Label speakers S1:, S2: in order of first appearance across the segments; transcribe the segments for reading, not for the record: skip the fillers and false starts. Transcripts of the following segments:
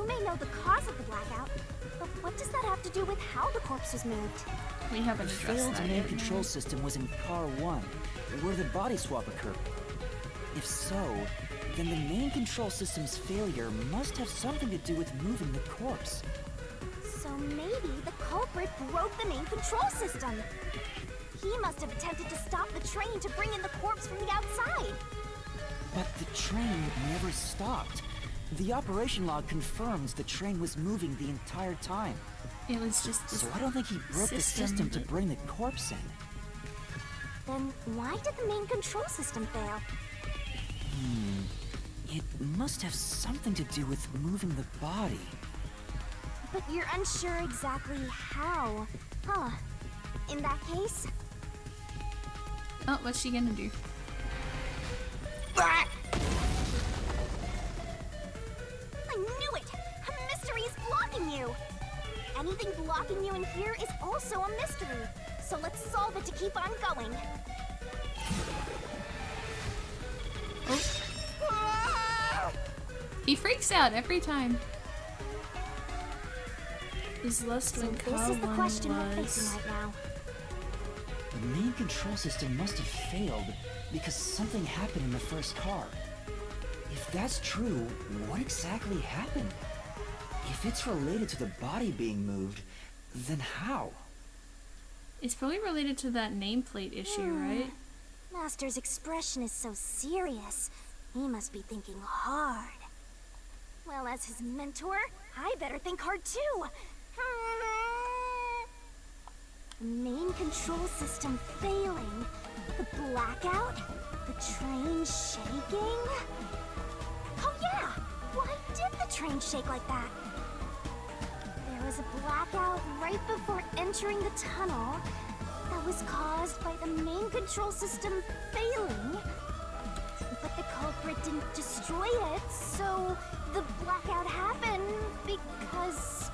S1: We may know the cause of the blackout, but what does that have to do with how the corpse was moved?
S2: We haven't
S3: The
S2: addressed
S3: failed
S2: that
S3: main
S2: yet.
S3: control system was in car 1, where the body swap occurred. If so, then the main control system's failure must have something to do with moving the corpse.
S1: So maybe the culprit broke the main control system. He must have attempted to stop the train to bring in the corpse from the outside.
S3: But the train never stopped. The operation log confirms the train was moving the entire time.
S2: It was just this
S3: So I don't think he broke the system to bring the corpse in.
S1: Then why did the main control system fail?
S3: It must have something to do with moving the body.
S1: But you're unsure exactly how, huh? In that case...
S2: Oh, what's she gonna do?
S1: I knew it! A mystery is blocking you! Anything blocking you in here is also a mystery. So let's solve it to keep on going.
S2: Oh. He freaks out every time. He's lost when
S1: This is the question we're
S2: was.
S1: facing right now.
S3: The main control system must have failed because something happened in the first car. If that's true, what exactly happened? If it's related to the body being moved, then how?
S2: It's probably related to that nameplate issue, right?
S1: Master's expression is so serious. He must be thinking hard. Well, as his mentor, I better think hard too. The main control system failing, the blackout, the train shaking. Oh yeah! Why did the train shake like that? There was a blackout right before entering the tunnel that was caused by the main control system failing. But the culprit didn't destroy it, so the blackout happened because...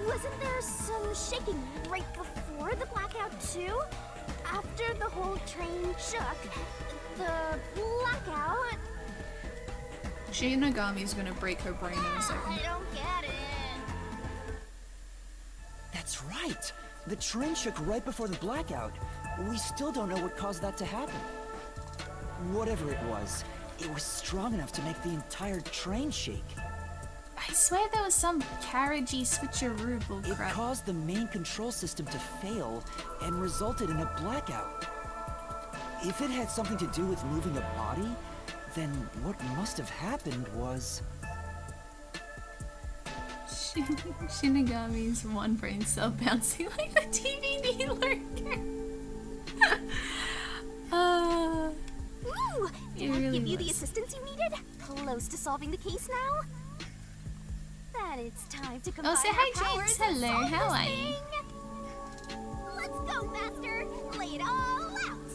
S1: wasn't there some shaking right before the blackout too? After the whole train shook, the blackout...
S2: Shinigami's gonna break her brain in a second.
S1: I don't get it.
S3: That's right! The train shook right before the blackout. We still don't know what caused that to happen. Whatever it was strong enough to make the entire train shake.
S2: I swear there was some carriagey switcheroo
S3: It
S2: bullcrap.
S3: caused the main control system to fail and resulted in a blackout. If it had something to do with moving a body, then what must have happened was...
S2: Shinigami's one brain cell bouncing like a DVD lurker.
S1: Ooh! Did
S2: It
S1: I
S2: really
S1: give you the
S2: was.
S1: assistance you needed? Close to solving the case now? Then it's time to combine
S2: say
S1: our
S2: hi,
S1: powers
S2: James.
S1: and
S2: Hello,
S1: solve
S2: how
S1: this
S2: are you?
S1: thing. Let's go, Master! Lay it all out!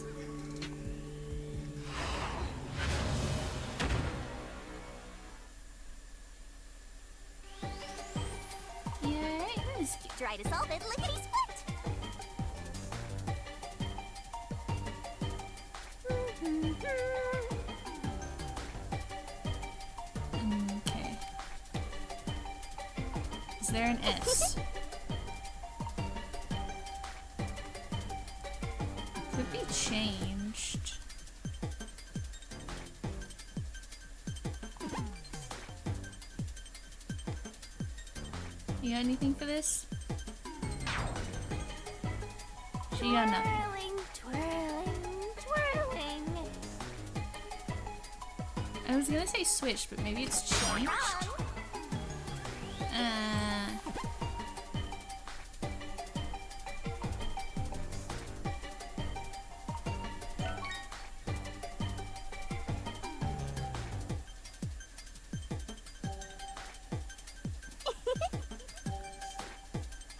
S2: Yeah, right, let's get...
S1: Try to solve it lickety-split!
S2: Okay. Is there an S? Could be changed. You got anything for this? She got nothing.
S1: Twirling, twirling, twirling.
S2: I was gonna say switch, but maybe it's changed.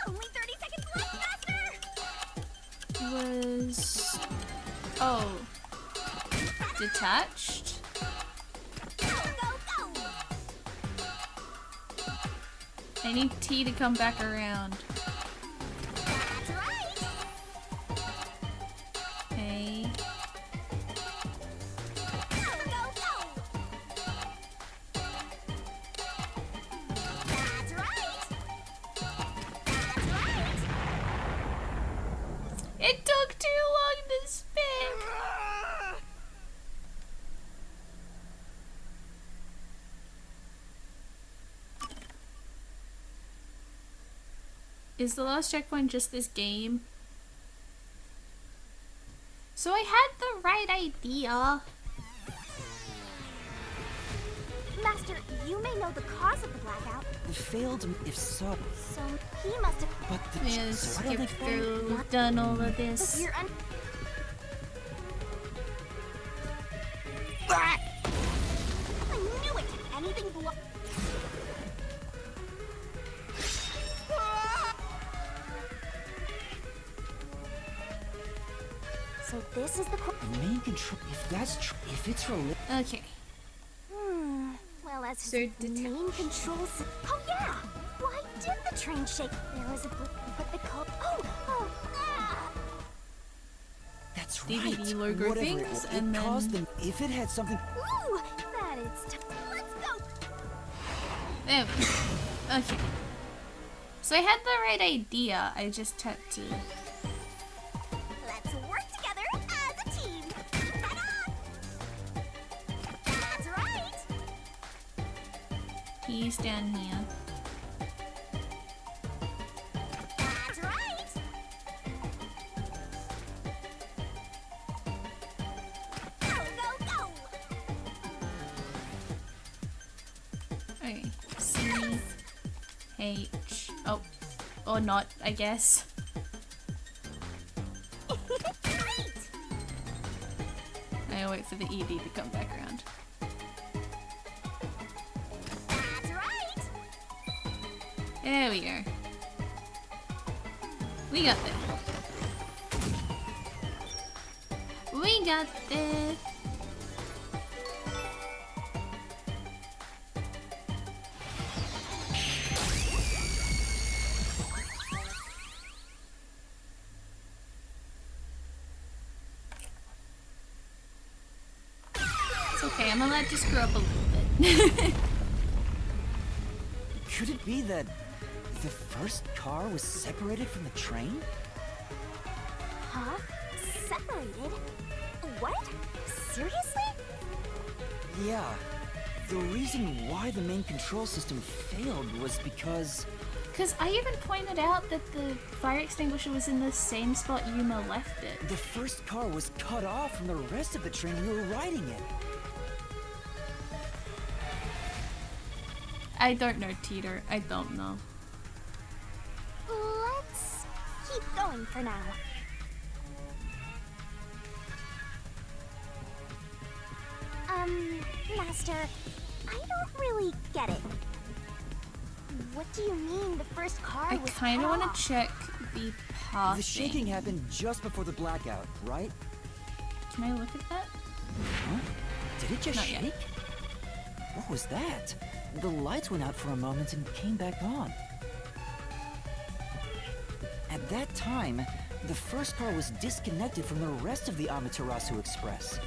S1: Only 30 seconds left, Master!
S2: Was... Oh. Detached?
S1: Go, go, go!
S2: I need T to come back around.
S1: That's right!
S2: Okay.
S1: Go, go, go!
S2: Is the last checkpoint just this game? So I had the right idea.
S1: Master, you may know the cause of the blackout.
S3: Failed if so.
S1: So he must have.
S3: But the
S2: Yeah,
S3: so why don't they
S2: skip through, done all of this.
S1: You're
S3: Ah!
S1: I knew it! Anything So this is the
S3: The main control. If that's true, if it's related.
S2: Okay.
S1: Well, as
S2: So
S1: his
S2: did-
S1: main control system. Oh yeah! Why did the train shake? There was a but the cult. Ah!
S3: That's
S2: DVD
S3: right.
S2: logo
S3: Whatever
S2: things,
S3: it was,
S2: and
S3: it caused
S2: then-
S3: them. If it had something.
S1: Ooh, that is. Let's go.
S2: There we go. Okay. So I had the right idea. I just had to.
S1: Let's work together as a team. Ta-da! That's right.
S2: He's down here.
S1: That's right. Go, go, go.
S2: Okay. C H. Oh, or not, I guess.
S1: Great.
S2: I'll wait for the EV to come back around.
S1: That's right.
S2: There we go. We got this. We got this. It's okay, I'm allowed to screw up a little bit.
S3: Could it be that the first car was separated from the train?
S1: Huh? Separated? What? Seriously?
S3: Yeah. The reason why the main control system failed was because.
S2: Because I even pointed out that the fire extinguisher was in the same spot Yuma left it.
S3: The first car was cut off from the rest of the train we were riding in.
S2: I don't know, Teeter. I don't know.
S1: Let's keep going for now. Master, I don't really get it. What do you mean the first car
S2: I
S1: was
S2: kind of
S1: cut
S2: want
S1: off?
S2: to check the path.
S3: The shaking happened just before the blackout, right?
S2: Can I look at that?
S3: Huh? Did it just
S2: Not yet.
S3: shake? What was that? The lights went out for a moment and came back on. At that time, the first car was disconnected from the rest of the Amaterasu Express.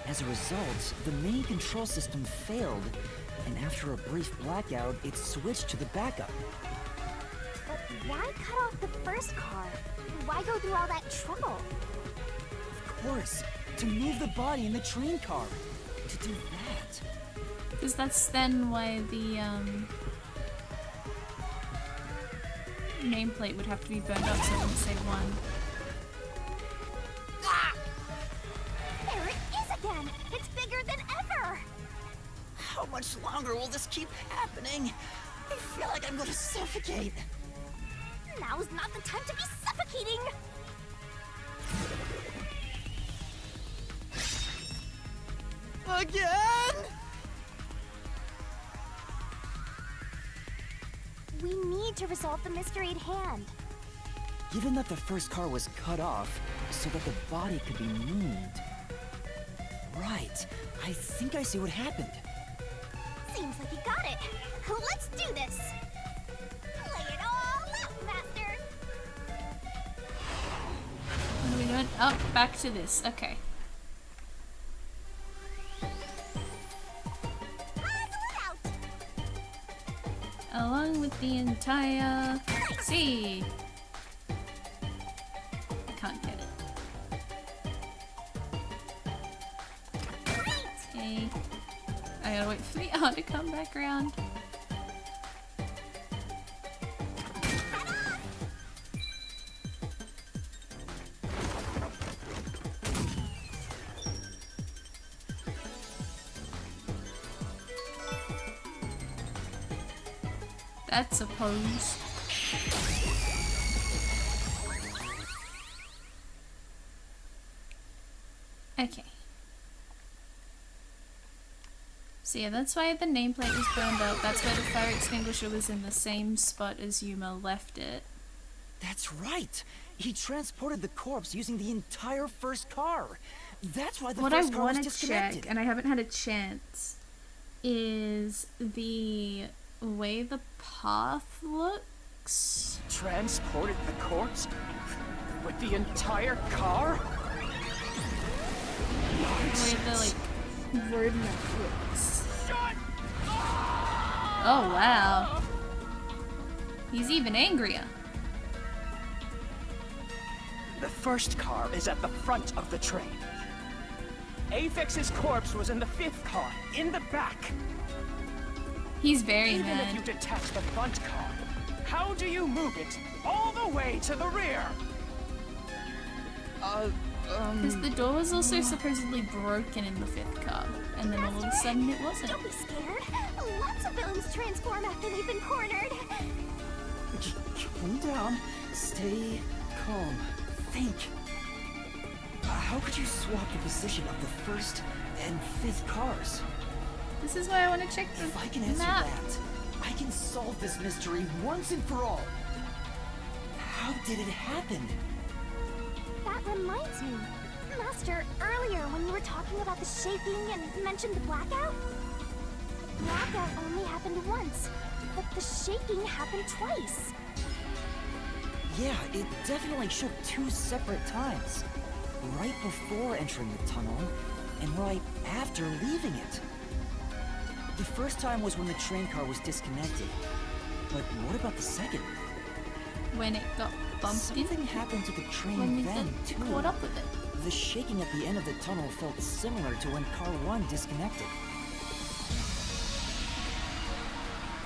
S3: As a result, the main control system failed, and after a brief blackout, it switched to the backup.
S1: But why cut off the first car? Why go through all that trouble?
S3: Of course, to move the body in the train car. To do that.
S2: Because that's then why the nameplate would have to be burned up so it wouldn't say 1.
S1: There it is again! It's bigger than ever!
S3: How much longer will this keep happening? I feel like I'm gonna suffocate.
S1: Now's not the time to be suffocating!
S3: Again?
S1: We need to resolve the mystery at hand.
S3: Given that the first car was cut off so that the body could be moved. Right. I think I see what happened.
S1: Seems like you got it. Let's do this! Lay it all out, Master!
S2: What are we doing? Oh, back to this. Okay.
S1: Hustle it out!
S2: Along with the entire sea. I can't get it.
S1: Great!
S2: Okay. I gotta wait for the R to come back around. That's a pose. Okay. So yeah, that's why the nameplate was burned up. That's why the fire extinguisher was in the same spot as Yuma left it.
S3: That's right! He transported the corpse using the entire first car! That's why the first car was disconnected!
S2: Check, and I haven't had a chance, is the way the path looks.
S4: Transported the corpse? With the entire car?
S2: The way the, like, road map looks.
S4: Shut
S2: Oh, wow. He's even angrier.
S4: The first car is at the front of the train. Apex's corpse was in the 5th car, in the back.
S2: He's very
S4: Even
S2: mad.
S4: if you detach the front car, how do you move it all the way to the rear?
S2: Because the door was also supposedly broken in the 5th car, and then all of a sudden it wasn't.
S1: Don't be scared. Lots of villains transform after they've been cornered.
S3: Calm down. Stay calm. Think. How could you swap the position of the 1st and 5th cars?
S2: This is why I want to check the
S3: If I can answer
S2: map.
S3: that, I can solve this mystery once and for all. How did it happen?
S1: That reminds me. Master, earlier when you were talking about the shaking and mentioned the blackout? The blackout only happened once, but the shaking happened twice.
S3: Yeah, it definitely shook 2 separate times. Right before entering the tunnel, and right after leaving it. The first time was when the train car was disconnected. But what about the second?
S2: When it got bumped in,
S3: Something happened to the train
S2: when we
S3: then,
S2: got
S3: too.
S2: caught up with it.
S3: The shaking at the end of the tunnel felt similar to when car 1 disconnected.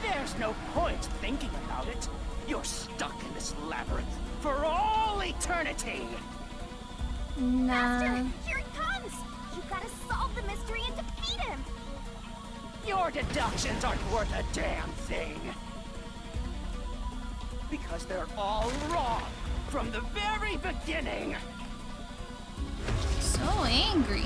S4: There's no point thinking about it. You're stuck in this labyrinth for all eternity.
S1: Master,
S2: Nah.
S1: here he comes! You gotta solve the mystery and defeat him!
S4: Your deductions aren't worth a damn thing. Because they're all wrong from the very beginning.
S2: So angry.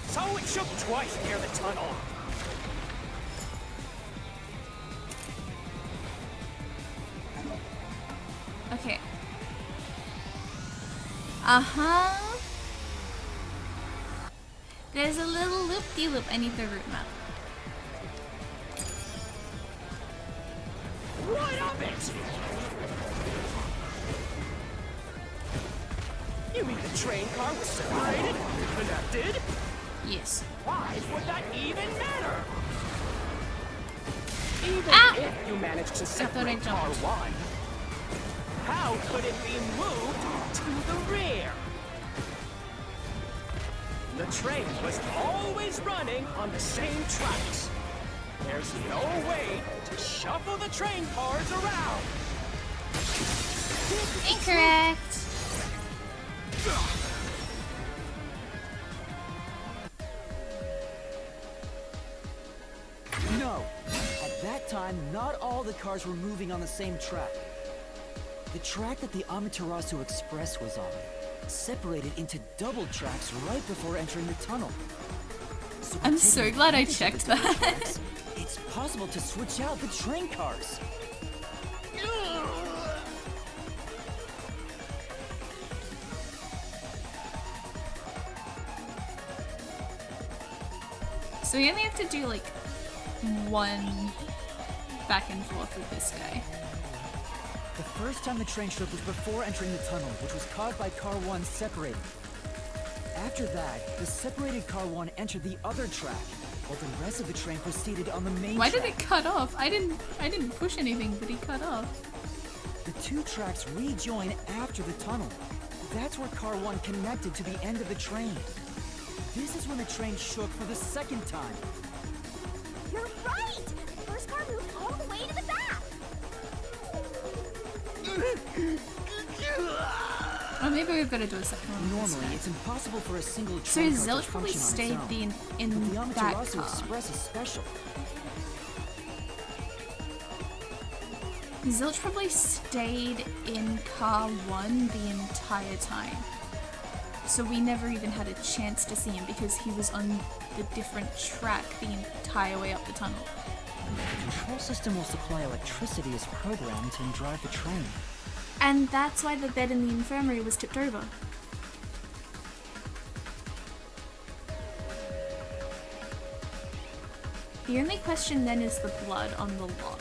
S4: So it shook twice near the tunnel.
S2: Okay. Uh-huh. There's a little loop-de-loop. I need the route map.
S4: What of it? You mean the train car was separated? Connected?
S2: Yes.
S4: Why would that even matter? Even
S2: Ah!
S4: if you managed to
S2: thought I
S4: separate car
S2: jumped.
S4: 1, how could it be moved to the rear? The train was always running on the same tracks. There's no way to shuffle the train cars around.
S2: Incorrect.
S3: No! At that time, not all the cars were moving on the same track. The track that the Amaterasu Express was on separated into double tracks right before entering the tunnel. So by
S2: I'm
S3: taking
S2: so glad I
S3: advantage of
S2: checked
S3: the double
S2: that.
S3: tracks, it's possible to switch out the train cars.
S2: So we only have to do like one back and forth with this guy.
S3: The first time the train shook was before entering the tunnel, which was caused by car 1 separating. After that, the separated car 1 entered the other track, while the rest of the train proceeded on the main
S2: Why
S3: track.
S2: did it cut off? I didn't push anything, but he cut off.
S3: The 2 tracks rejoin after the tunnel. That's where car 1 connected to the end of the train.
S5: This is when the train shook for the second time.
S1: You're right! The first car moved all the way to the back!
S2: Or maybe we've got to do a second one.
S5: Normally, it's impossible for a single
S2: So
S5: train car
S2: Zilch
S5: to
S2: probably
S5: function on
S2: stayed
S5: its own.
S2: in
S5: But the
S2: that
S5: Amaterasu
S2: car.
S5: Express is special.
S2: Zilch probably stayed in car 1 the entire time. So we never even had a chance to see him because he was on the different track the entire way up the tunnel.
S3: The control system will supply electricity as programmed and drive the train.
S2: And that's why the bed in the infirmary was tipped over. The only question then is the blood on the lock.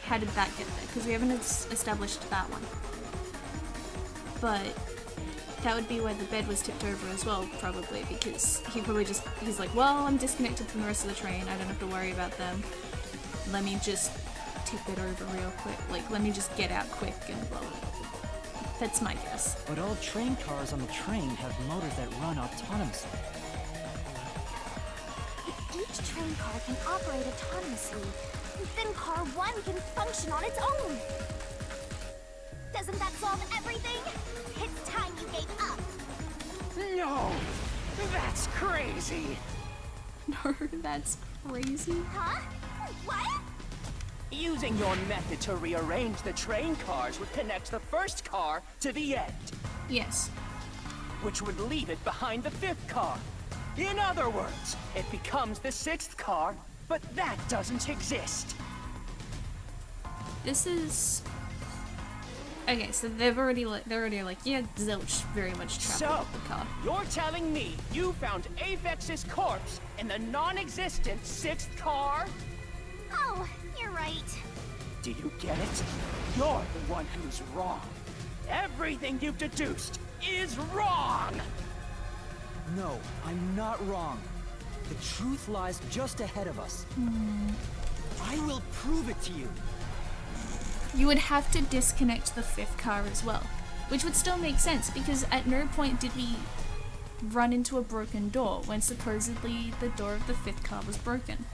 S2: How did that get there? Because we haven't established that one. But that would be why the bed was tipped over as well, probably, because he's like, well, I'm disconnected from the rest of the train, I don't have to worry about them. Let me just tip it over real quick. Like, let me just get out quick and blow it. That's my guess.
S3: But all train cars on the train have motors that run autonomously.
S1: If each train car can operate autonomously, then car 1 can function on its own! Doesn't that solve everything? It's time you gave up!
S4: No! That's crazy!
S2: No, that's crazy.
S1: Huh? What?
S4: Using your method to rearrange the train cars would connect the first car to the end,
S2: Yes.
S4: which would leave it behind the 5th car. In other words, it becomes the 6th car, but that doesn't exist.
S2: This is... Okay, so they're already like, yeah, Zilch very much trapped
S4: So,
S2: with the car.
S4: you're telling me you found Avex's corpse in the non-existent 6th car?
S1: Oh, you're right.
S4: Do you get it? You're the one who's wrong. Everything you've deduced is wrong!
S5: No, I'm not wrong. The truth lies just ahead of us. I will prove it to you.
S2: You would have to disconnect the 5th car as well, which would still make sense because at no point did we run into a broken door when supposedly the door of the 5th car was broken.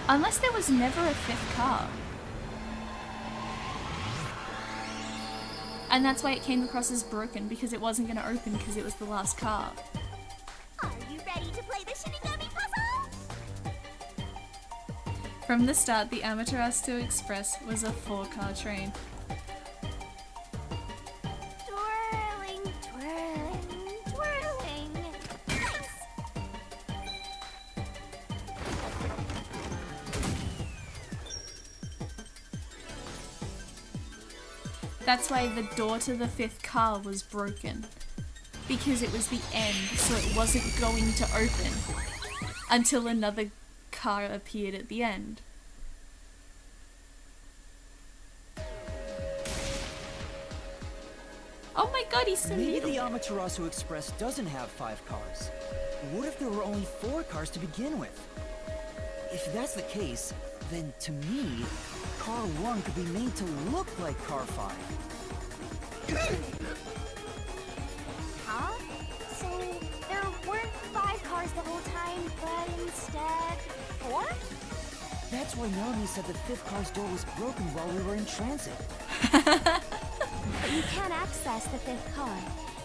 S2: Unless there was never a 5th car. And that's why it came across as broken, because it wasn't going to open because it was the last car.
S1: Are you ready to play the Shinigami puzzle?
S2: From the start, the Amaterasu Express was a 4-car train.
S1: Twirling, twirling, twirling. Nice!
S2: That's why the door to the 5th car was broken. Because it was the end, so it wasn't going to open until another car appeared at the end. Oh my god, he's so
S5: Maybe
S2: little.
S5: the Amaterasu Express doesn't have 5 cars. What if there were only 4 cars to begin with? If that's the case, then to me, car 1 could be made to look like car 5.
S1: Huh? So there weren't 5 cars the whole time, but instead 4?
S5: That's why Melanie said the 5th car's door was broken while we were in transit.
S1: But you can't access the 5th car,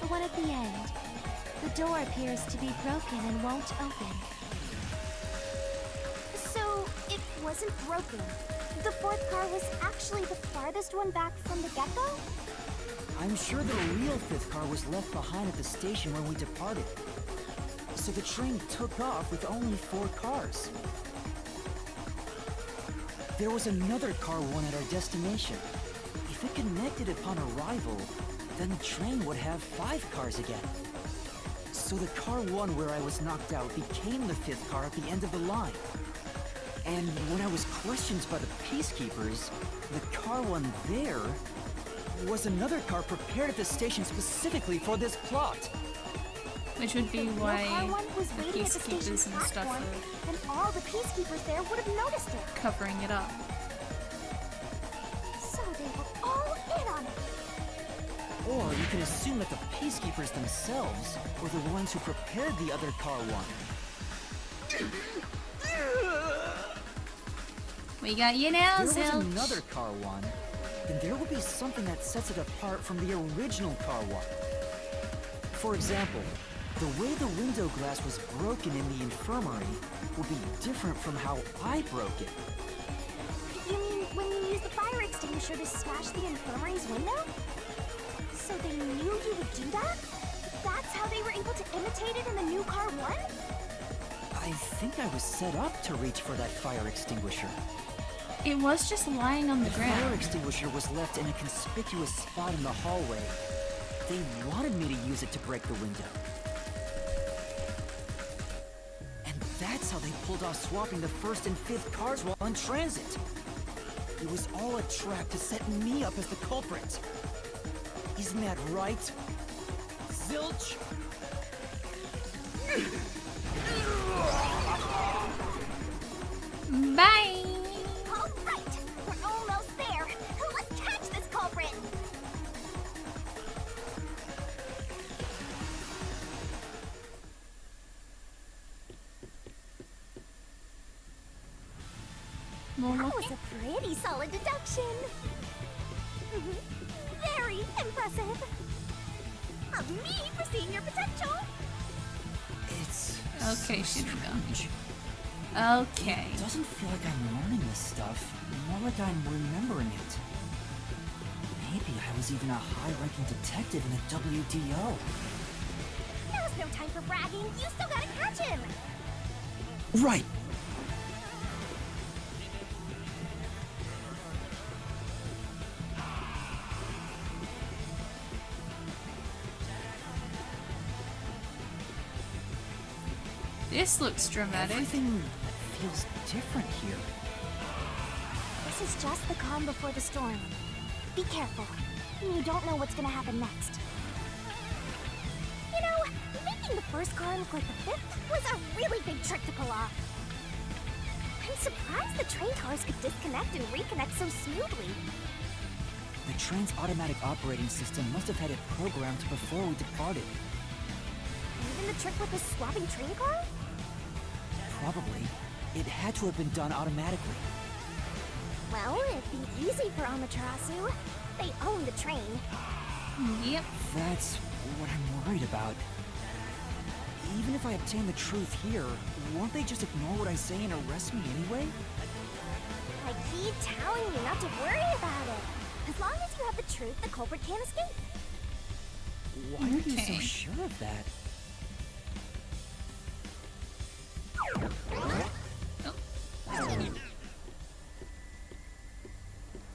S1: the one at the end. The door appears to be broken and won't open. So it wasn't broken. The 4th car was actually the farthest one back from the get-go?
S5: I'm sure the real 5th car was left behind at the station when we departed. So the train took off with only 4 cars. There was another car 1 at our destination. If it connected upon arrival, then the train would have 5 cars again. So the car 1 where I was knocked out became the 5th car at the end of the line. And when I was questioned by the peacekeepers, the car 1 there was another car prepared at the station specifically for this plot.
S2: Which would be
S1: If
S2: why
S1: no car 1 was
S2: the
S1: waiting at the station
S2: peacekeepers and stuff
S1: platform,
S2: are
S1: then all the peacekeepers there would have noticed it.
S2: covering it up.
S1: So they were all in on it.
S5: Or you could assume that the peacekeepers themselves were the ones who prepared the other car one.
S2: We got you now,
S5: If there was
S2: Zilch.
S5: another car one, then there would be something that sets it apart from the original car one. For example, the way the window glass was broken in the infirmary will be different from how I broke it.
S1: You mean when you used the fire extinguisher to smash the infirmary's window? So they knew you would do that? That's how they were able to imitate it in the new car one?
S5: I think I was set up to reach for that fire extinguisher.
S2: It was just lying on the
S5: The fire
S2: ground.
S5: extinguisher was left in a conspicuous spot in the hallway. They wanted me to use it to break the window. And that's how they pulled off swapping the first and fifth cars while in transit. It was all a trap to set me up as the culprit. Isn't that right, Zilch?
S2: Bye!
S1: All right, we're almost there. Let's catch this culprit.
S2: More
S1: That
S2: walking?
S1: was a pretty solid deduction. Very impressive. Of me for seeing your potential.
S5: It's
S2: Okay,
S5: so
S2: Shinigami.
S5: strange.
S2: Okay.
S5: It doesn't feel like I'm learning this stuff, more like I'm remembering it. Maybe I was even a high-ranking detective in the WDO.
S1: Now's no time for bragging. You still gotta catch him.
S5: Right.
S2: This looks dramatic.
S5: Everything feels different here.
S1: This is just the calm before the storm. Be careful. You don't know what's gonna happen next. You know, making the first car look like the fifth was a really big trick to pull off. I'm surprised the train cars could disconnect and reconnect so smoothly.
S5: The train's automatic operating system must have had it programmed before we departed.
S1: Even the trick with the swapping train car?
S5: Probably. It had to have been done automatically.
S1: Well, it'd be easy for Amaterasu. They own the train.
S2: Yep.
S5: That's what I'm worried about. Even if I obtain the truth here, won't they just ignore what I say and arrest me anyway?
S1: I keep telling you not to worry about it. As long as you have the truth, the culprit can't escape.
S5: Why are you so
S2: Okay.
S5: sure of that?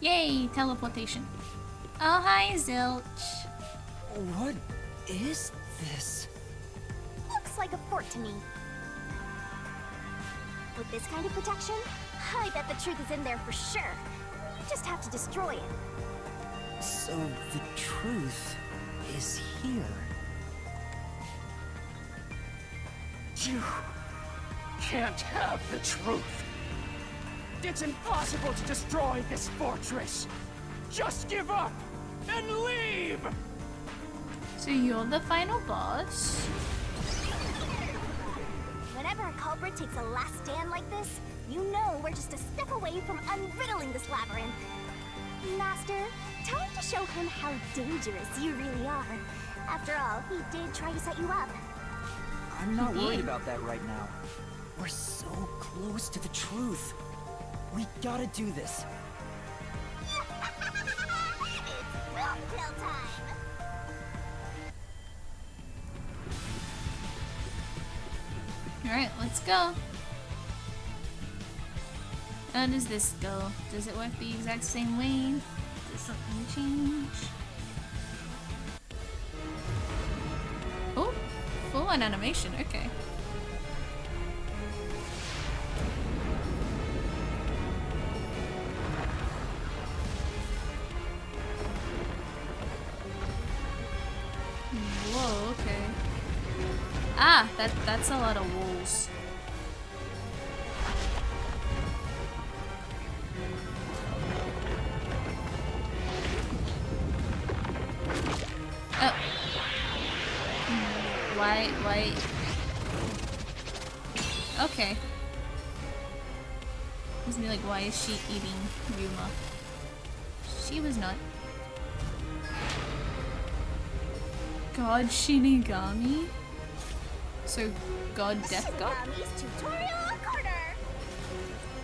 S2: Yay, teleportation. Oh, hi, Zilch.
S5: What is this?
S1: Looks like a fort to me. With this kind of protection, I bet the truth is in there for sure. You just have to destroy it.
S5: So the truth is here.
S4: You can't have the truth. It's impossible to destroy this fortress. Just give up and leave!
S2: So you're the final boss?
S1: Whenever a culprit takes a last stand like this, you know we're just a step away from unriddling this labyrinth. Master, time to show him how dangerous you really are. After all, he did try to set you up.
S5: I'm not
S2: He
S5: worried
S2: did.
S5: about that right now. We're so close to the truth. We gotta do this.
S1: It's roadkill time!
S2: Alright, let's go. How does this go? Does it work the exact same way? Does something change? Oh, full on animation, okay. Whoa, okay. Ah, that's a lot of walls. Oh. Why? Okay. It's me like, why is she eating Yuma? She was not. God Shinigami? So, God Death God?
S1: Shinigamis tutorial corner.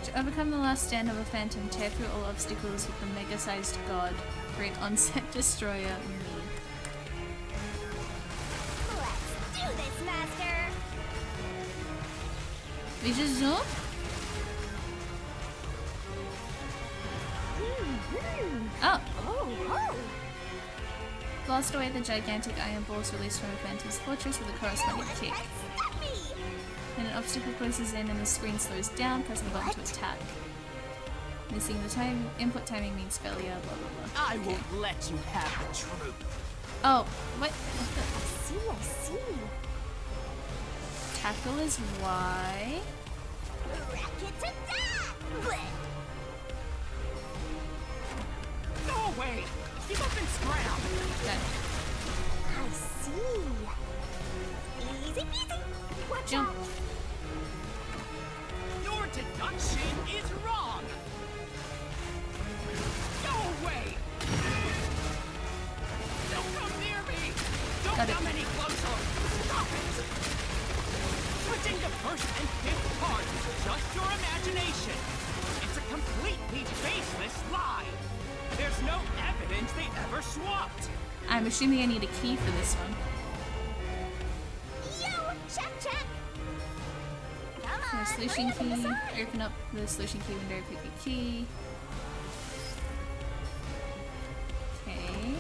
S2: To overcome the last stand of a phantom, tear through all obstacles with the mega-sized God. Great onset destroyer me.
S1: Let's do this, Master.
S2: We just zoom? Oh!
S1: Oh.
S2: Blast away the gigantic iron balls released from a phantom's fortress with a corresponding kick. Then an obstacle closes in and the screen slows down, press the button to attack. Missing the time input timing means failure, blah blah blah.
S4: I won't let you have the truth.
S2: Oh, what?
S1: I see.
S2: Tackle is Y.
S1: Racket to that! Bleh.
S4: Go away! Keep up and scram!
S2: Okay.
S1: I see. Easy peasy. Watch
S2: Jump.
S1: out.
S4: Your deduction is wrong! Go away! Don't come near me! Don't
S2: Got it.
S4: come any closer! Stop it! Switching to first and fifth cards is just your imagination! It's a completely baseless lie! There's no evidence they ever swapped!
S2: I'm assuming I need a key for this one.
S1: Yo, check. Come
S2: The
S1: on.
S2: solution
S1: hurry up and
S2: key.
S1: decide.
S2: Open up the solution key window, pick a key. Okay.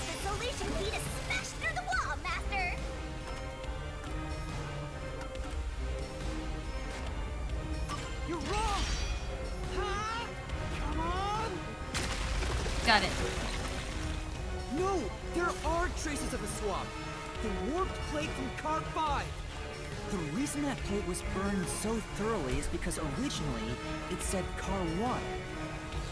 S1: The solution key to smash through the wall, Master.
S4: You're wrong! Huh? Come on!
S2: Got it.
S5: No, there are traces of a swap. The warped plate from Car 5. The reason that plate was burned so thoroughly is because originally it said Car 1.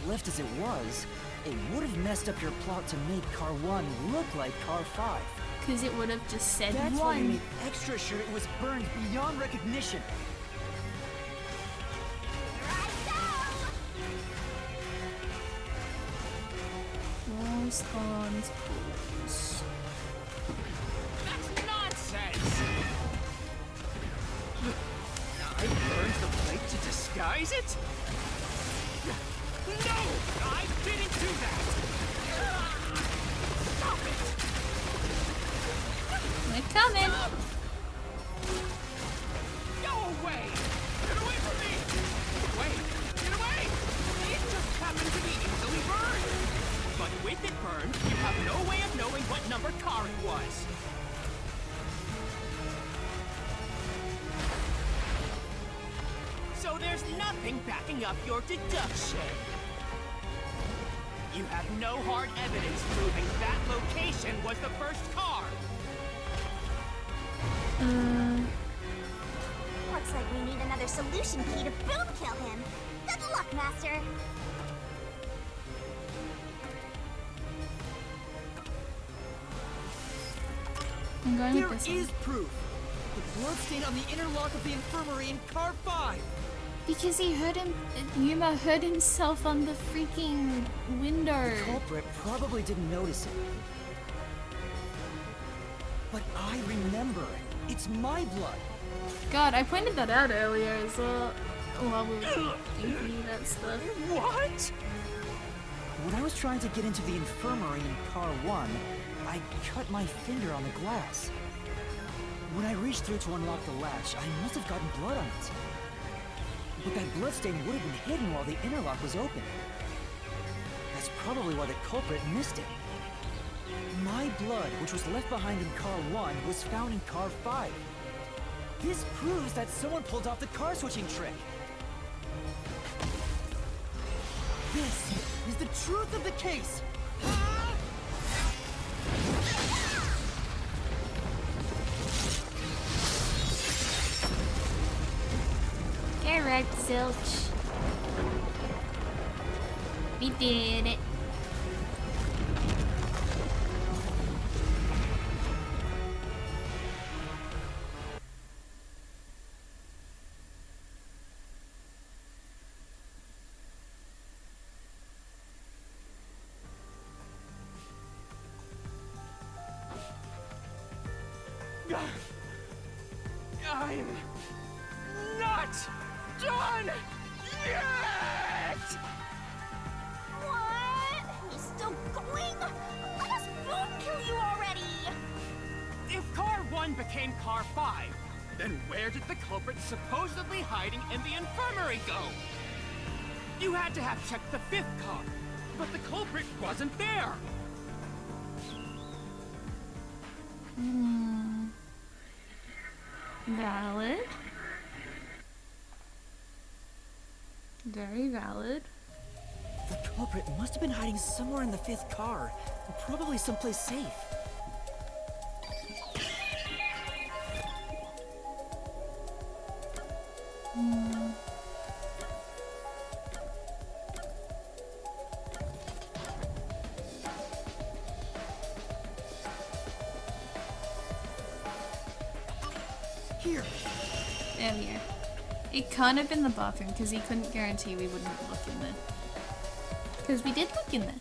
S5: Left as it was, it would have messed up your plot to make Car 1 look like Car 5.
S2: Because it would have just said
S5: That's why we
S2: one.
S5: made extra sure it was burned beyond recognition.
S1: Here I go.
S2: Walls, spawns, pools.
S4: That's nonsense! I burned the plate to disguise it? No! I didn't do that! Stop it!
S2: We're coming.
S4: Go away! Get away from me! Wait! Get away! It just happened to be easily burned! But with it burned, you have no way of knowing what number car it was. So there's nothing backing up your deduction. You have no hard evidence proving that location was the first car.
S1: Looks like we need another solution key to boom kill him. Good luck, Master.
S2: I'm going
S5: There
S2: with this
S5: is
S2: one.
S5: proof. The bloodstain on the inner lock of the infirmary in Car 5.
S2: Because he hurt him. Yuma hurt himself on the freaking window.
S5: The culprit probably didn't notice it. But I remember. It's my blood.
S2: God, I pointed that out earlier as well. While we were thinking that stuff.
S4: What?
S5: When I was trying to get into the infirmary in Car 1, I cut my finger on the glass. When I reached through to unlock the latch, I must have gotten blood on it. But that bloodstain would have been hidden while the interlock was open. That's probably why the culprit missed it. My blood, which was left behind in Car 1, was found in Car 5. This proves that someone pulled off the car switching trick. This is the truth of the case.
S2: Correct, Zilch. We did it.
S4: I'm not done yet!
S1: What? He's still going? Let us both kill you already!
S4: If Car 1 became Car 5, then where did the culprit supposedly hiding in the infirmary go? You had to have checked the 5th car, but the culprit wasn't there!
S2: Valid. Very valid.
S5: The culprit must have been hiding somewhere in the 5th car, probably someplace safe. Here.
S2: There we are. It can't have been the bathroom because he couldn't guarantee we wouldn't look in there. Because we did look in there.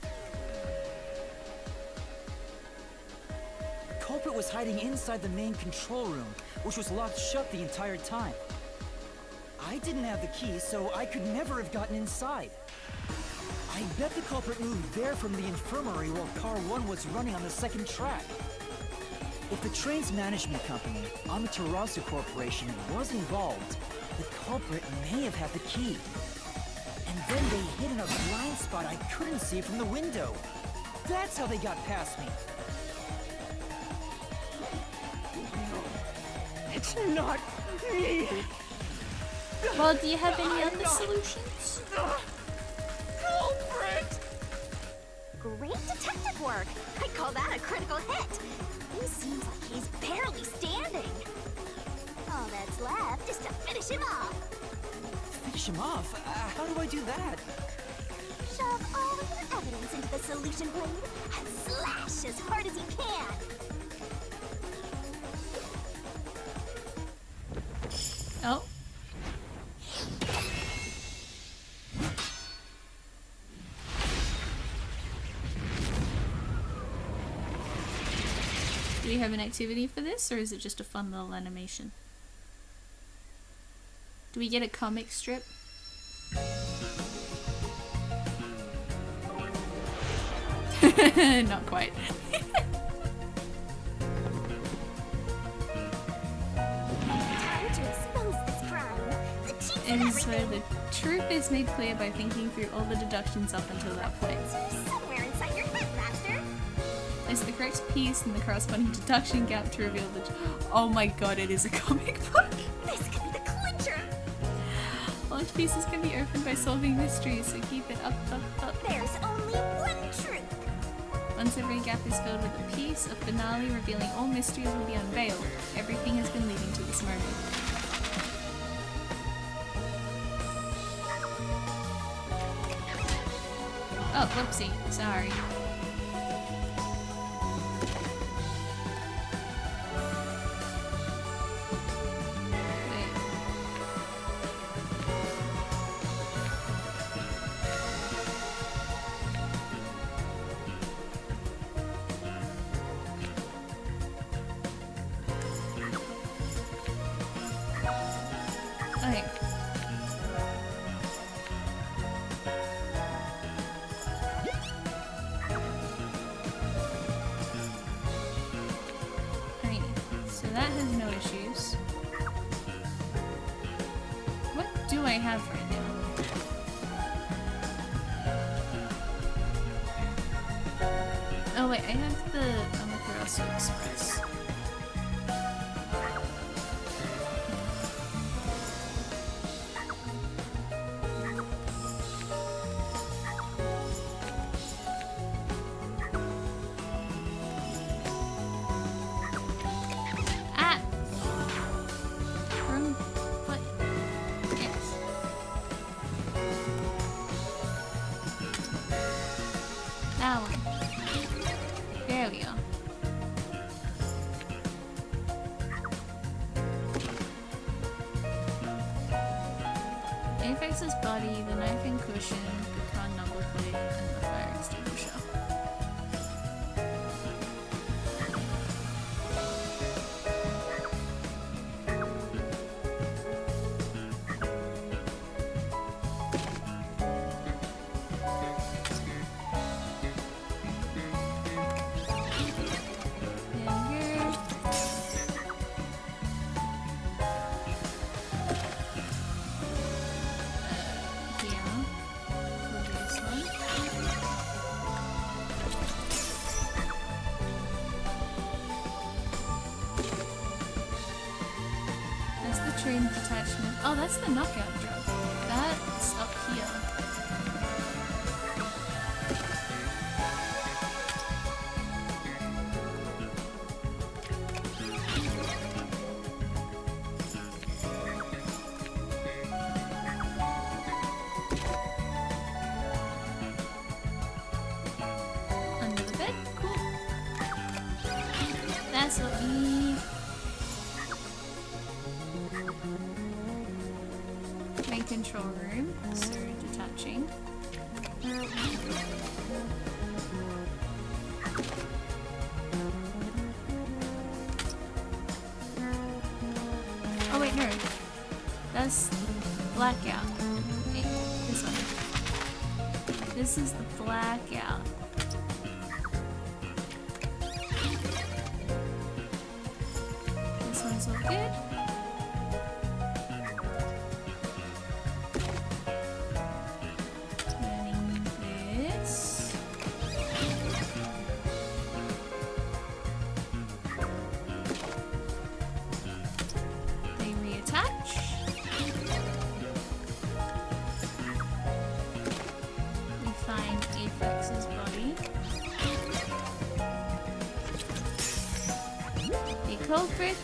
S5: The culprit was hiding inside the main control room, which was locked shut the entire time. I didn't have the key, so I could never have gotten inside. I bet the culprit moved there from the infirmary while Car 1 was running on the 2nd track. If the train's management company, Amaterasu Corporation, was involved, the culprit may have had the key. And then they hid in a blind spot I couldn't see from the window. That's how they got past me.
S4: It's not me!
S2: Well, do you have any other solutions?
S4: Culprit!
S1: Great detective work! I'd call that a critical hit! He seems like he's barely standing. All that's left is to finish him off.
S5: Finish him off? How do I do that?
S1: Shove all of your evidence into the solution blade and slash as hard as you can.
S2: Oh. Do we have an activity for this, or is it just a fun little animation? Do we get a comic strip? Not quite.
S1: Time to expose this crime. The cheats and
S2: And so
S1: everything.
S2: the truth is made clear by thinking through all the deductions up until that point.
S1: Somewhere inside your head, Master.
S2: Place the correct piece in the corresponding deduction gap to reveal the... Oh my god, it is a comic book!
S1: This could be the clincher.
S2: Locked pieces can be opened by solving mysteries, so keep it up, up, up.
S1: There's only one truth.
S2: Once every gap is filled with a piece, a finale revealing all mysteries will be unveiled. Everything has been leading to this moment. Oh, whoopsie. Sorry. Wait. Okay. Alright, so that has no issues. What do I have right now? Oh wait, I have the Amaterasu Express. Ah! Wrong button. Yes. That one. There we go. Aphex's body, the knife and cushion, the con number plate, and the fire extinguisher. Train detachment. Oh, that's the knockout drug. That's up here. Under the bed. Cool. That's what we need. Main control room. So detaching. Oh wait, no. That's blackout. Wait, this one. This is the blackout. This one's all good. Turning this. They reattach. We find Aphex's body. The culprit.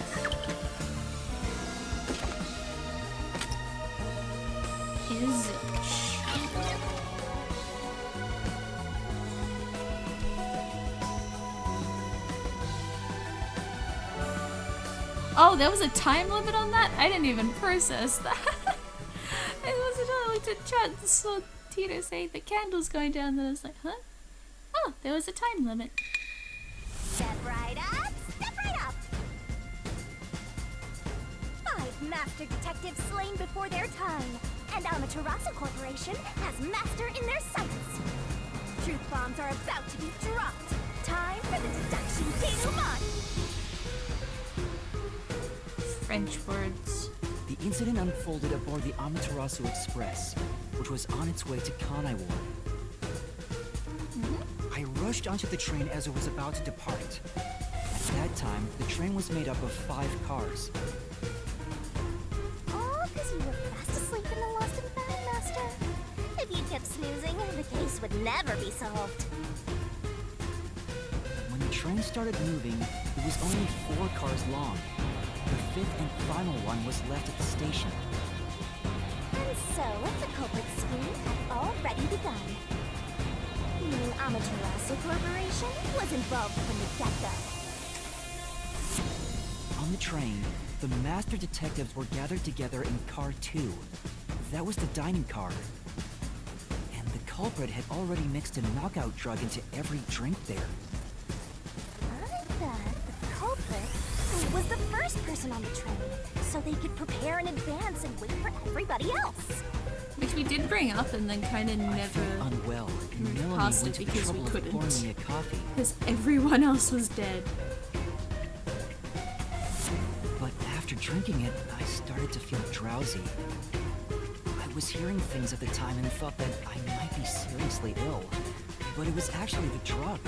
S2: Is it? Oh, there was a time limit on that? I didn't even process that. It wasn't until I looked at chat and saw Tito say the candle's going down, then I was like, huh? Oh, there was a time limit.
S1: Step right up, step right up. 5 master detectives slain before their time, and Amaterasu Corporation has master in their sights. Truth bombs are about to be dropped. Time for the deduction denouement.
S2: French words.
S5: The incident unfolded aboard the Amaterasu Express, which was on its way to Kanaiwar. I rushed onto the train as it was about to depart. At that time, the train was made up of 5 cars.
S1: All because you were fast asleep in the lost and found, Master. If you kept snoozing, the case would never be solved.
S5: When the train started moving, it was only 4 cars long. The 5th and final one was left at the station.
S1: And so, the culprit's scheme had already begun. You mean Amaterasu Corporation was involved from the get-go?
S5: On the train, the master detectives were gathered together in car 2. That was the dining car. And the culprit had already mixed a knockout drug into every drink there.
S1: I bet the culprit was the first person on the train, so they could prepare in advance and wait for everybody else.
S2: Which we did bring up and then kind of
S5: I
S2: never
S5: felt unwell, and
S2: moved
S5: Melanie
S2: past
S5: went
S2: it
S5: to the
S2: because we
S5: trouble of pouring
S2: couldn't.
S5: me a coffee.
S2: Because everyone else was dead.
S5: But after drinking it, I started to feel drowsy. I was hearing things at the time and thought that I might be seriously ill. But it was actually the drug.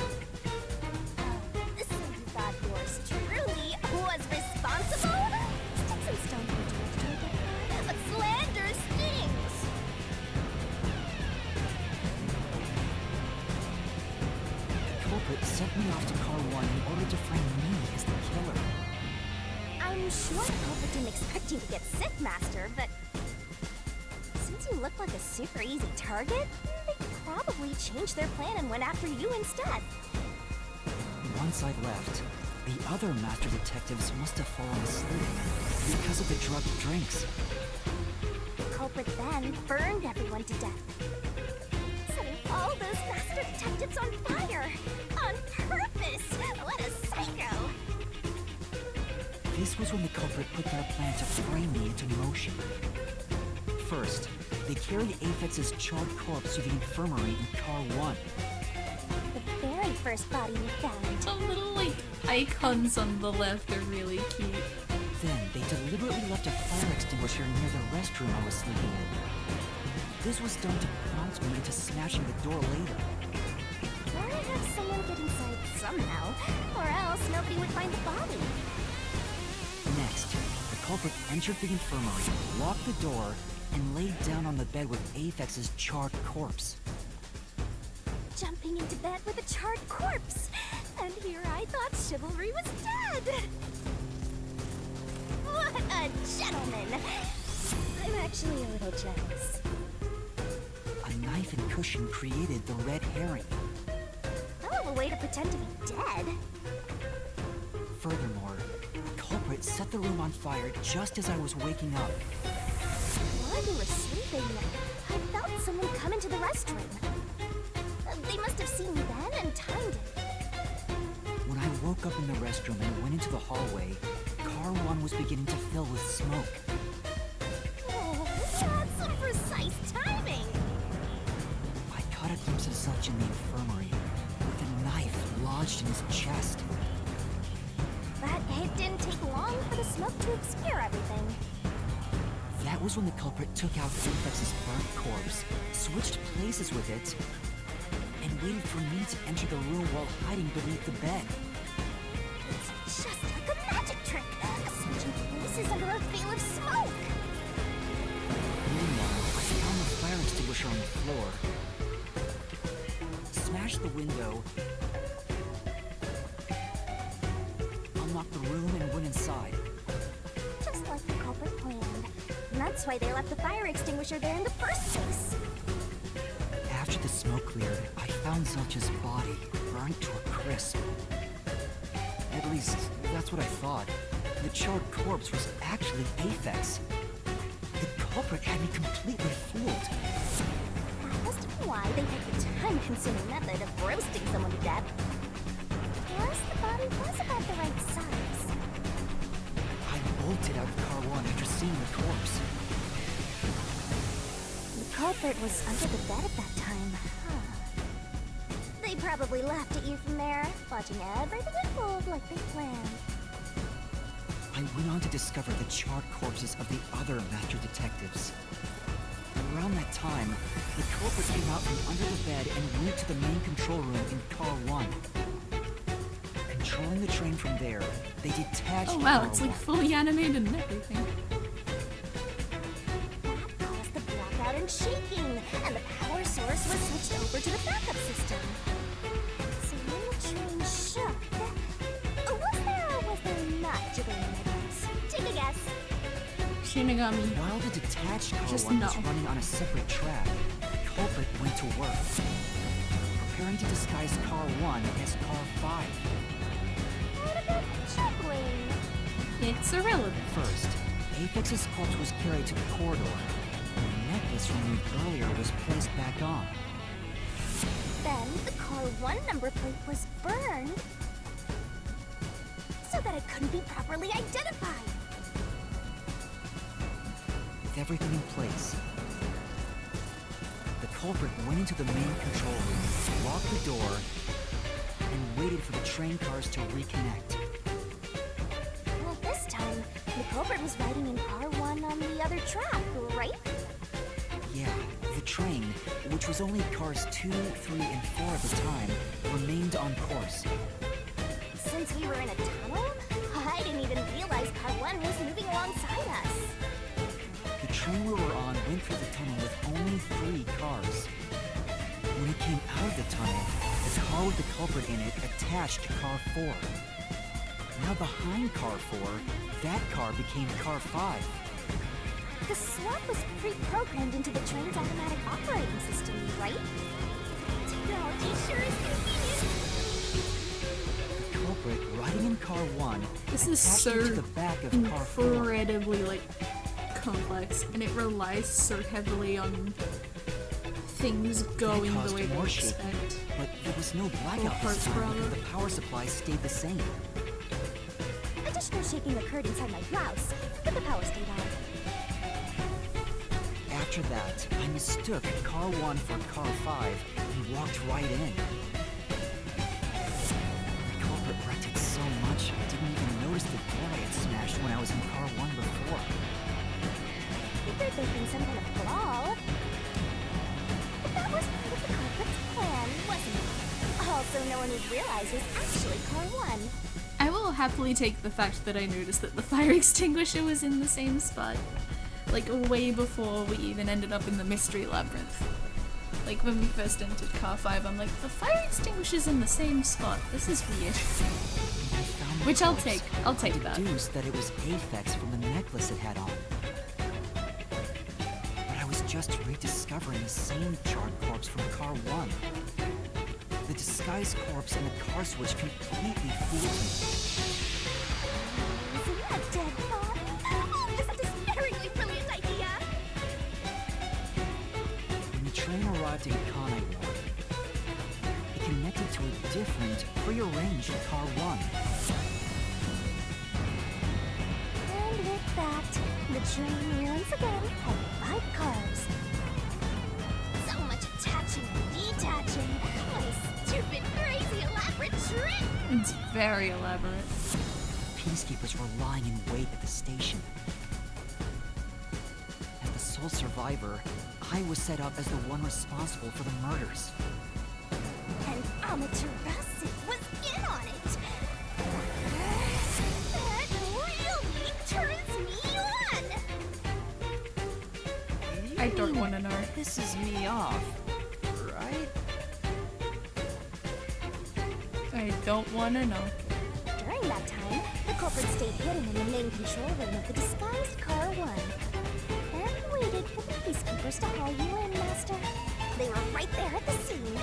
S1: So you thought yours truly was responsible? Sticks and stones may turn to good, but slander stings.
S5: The culprit sent me off to car 1 in order to frame me as the killer.
S1: I'm sure the culprit didn't expect you to get sick, Master, but since you look like a super easy target, they probably changed their plan and went after you instead.
S5: Once I left, the other master detectives must have fallen asleep because of the drugged drinks.
S1: The culprit then burned everyone to death, setting all those master detectives on fire! On purpose! What a psycho!
S5: This was when the culprit put their plan to frame me into motion. First, they carried Aphex's charred corpse to the infirmary in car 1.
S1: The very first body we found.
S2: The little, like, icons on the left are really cute.
S5: Then, they deliberately left a fire extinguisher near the restroom I was sleeping in. This was done to prompt me into smashing the door later.
S1: Gotta have someone get inside somehow, or else nobody would find the body.
S5: Next, the culprit entered the infirmary, locked the door, and laid down on the bed with Aphex's charred corpse.
S1: Jumping into bed with a charred corpse! And here I thought chivalry was dead! What a gentleman! I'm actually a little jealous.
S5: A knife and cushion created the red herring.
S1: Hell of a way to pretend to be dead.
S5: Furthermore, the culprit set the room on fire just as I was waking up.
S1: While you were sleeping, I felt someone come into the restroom. They must have seen me then and timed it.
S5: When I woke up in the restroom and went into the hallway, car 1 was beginning to fill with smoke.
S1: Oh, that's some precise timing!
S5: I caught a glimpse of Zulch in the infirmary, with a knife lodged in his chest.
S1: But it didn't take long for the smoke to obscure everything.
S5: That was when the culprit took out Aphex's burnt corpse, switched places with it, and waited for me to enter the room while hiding beneath the bed.
S1: It's just like a magic trick, switching places under a veil of smoke.
S5: Meanwhile, I found the fire extinguisher on the floor, smashed the window, unlocked the room, and went inside.
S1: Just like the culprit planned. And that's why they left the fire extinguisher there in the first place.
S5: After the smoke cleared, I found Zulch's body, burnt to a crisp. At least, that's what I thought. The charred corpse was actually Aphex. The culprit had me completely fooled.
S1: That must be why they picked the time-consuming method of roasting someone to death. Plus, the body was about the right size.
S5: I bolted out of car 1 after seeing the corpse.
S1: The culprit was under the bed at that time, huh? They probably laughed at you from there, watching everything unfold like they planned.
S5: I went on to discover the charred corpses of the other master detectives. Around that time, the culprit came out from under the bed and went to the main control room in car 1. Controlling the train from there, they detached
S2: Oh wow,
S5: car
S2: it's like
S5: 1.
S2: fully animated and everything.
S1: That caused the blackout and shaking, and the power source was switched over to the backup system. So when the train shook, was there not jiggling items? Take a guess.
S2: Shinigami.
S5: While the detached car
S2: Just
S5: 1
S2: no.
S5: was running on a separate track, the culprit went to work, preparing to disguise car 1 as car 5.
S1: What about juggling?
S2: It's irrelevant.
S5: First, Aphex's corpse was carried to the corridor, and the necklace removed earlier was placed back on.
S1: Then the car 1 number plate was burned so that it couldn't be properly identified.
S5: With everything in place, the culprit went into the main control room, locked the door, and waited for the train cars to reconnect.
S1: Well, this time, the culprit was riding in car 1 on the other track, right?
S5: Yeah, the train, which was only cars 2, 3, and 4 at the time, remained on course.
S1: Since we were in a tunnel, I didn't even realize car 1 was moving alongside us.
S5: The train we were on went through the tunnel with only 3 cars. When it came out of the tunnel, the car with the culprit in it attached to car 4. Now behind car 4, that car became car 5.
S1: The swap was pre-programmed into the train's automatic operating system, right? Technology sure is convenient.
S5: The culprit riding in car 1
S2: This is
S5: attached
S2: so
S5: it to the back of car 4.
S2: incredibly like complex, and it relies so heavily on things going
S5: That
S2: the way
S5: caused
S2: they
S5: more shaking,
S2: expect.
S5: but there was no blackout
S2: parts
S5: this time
S2: problem.
S5: because the power supply stayed the same.
S1: Additional shaking occurred inside my blouse, but the power stayed on.
S5: After that, I mistook car 1 for car 5 and walked right in. The culprit wrecked it so much I didn't even notice the door I had smashed when I was in car 1 before.
S1: Figured there'd been some kind of flaw. But that was part of the culprit's plan, wasn't it? Also, no one would realize it was actually car 1.
S2: I will will happily take the fact that I noticed that the fire extinguisher was in the same spot. Like, way before we even ended up in the mystery labyrinth. Like, when we first entered Car 5, I'm like, the fire extinguisher's in the same spot. This is weird. Which I'll take. I'll take that.
S5: I deduced that it was Aphex from the necklace it had on. But I was just rediscovering the same charred corpse from Car 1. The disguised corpse and the car switch completely fooled me.
S1: Isn't that dead body? Oh, this is a despairingly brilliant idea!
S5: When the train arrived in Kanai Ward, it connected to a different, prearranged Car 1.
S1: And with that, the train once again had 5 cars. So much attaching and detaching. What a stupid, crazy, elaborate trick!
S2: It's very elaborate.
S5: Peacekeepers were lying in wait at the station. As the sole survivor, I was set up as the one responsible for the murders.
S1: And Amaterasu was in on it! That really turns me on!
S2: I don't want to know.
S5: Pisses me off, right?
S2: I don't want to know.
S1: During that time, the culprit stayed hidden in the main control room of the disguised Car 1. And waited for the peacekeepers to haul you in, Master. They were right there at the scene.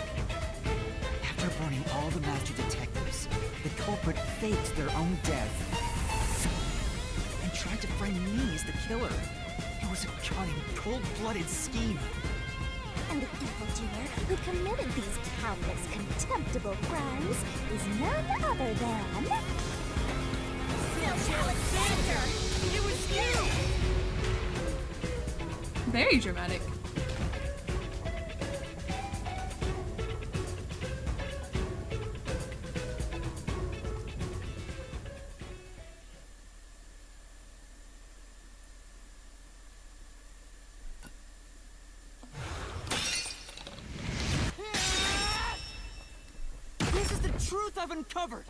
S5: After burning all the master detectives, the culprit faked their own death and tried to frame me as the killer. It was a cunning, cold-blooded scheme.
S1: And the evildoer who committed these countless contemptible crimes is none other than... Alexander!
S4: It was you!
S2: Very dramatic.
S4: This is the truth I've uncovered!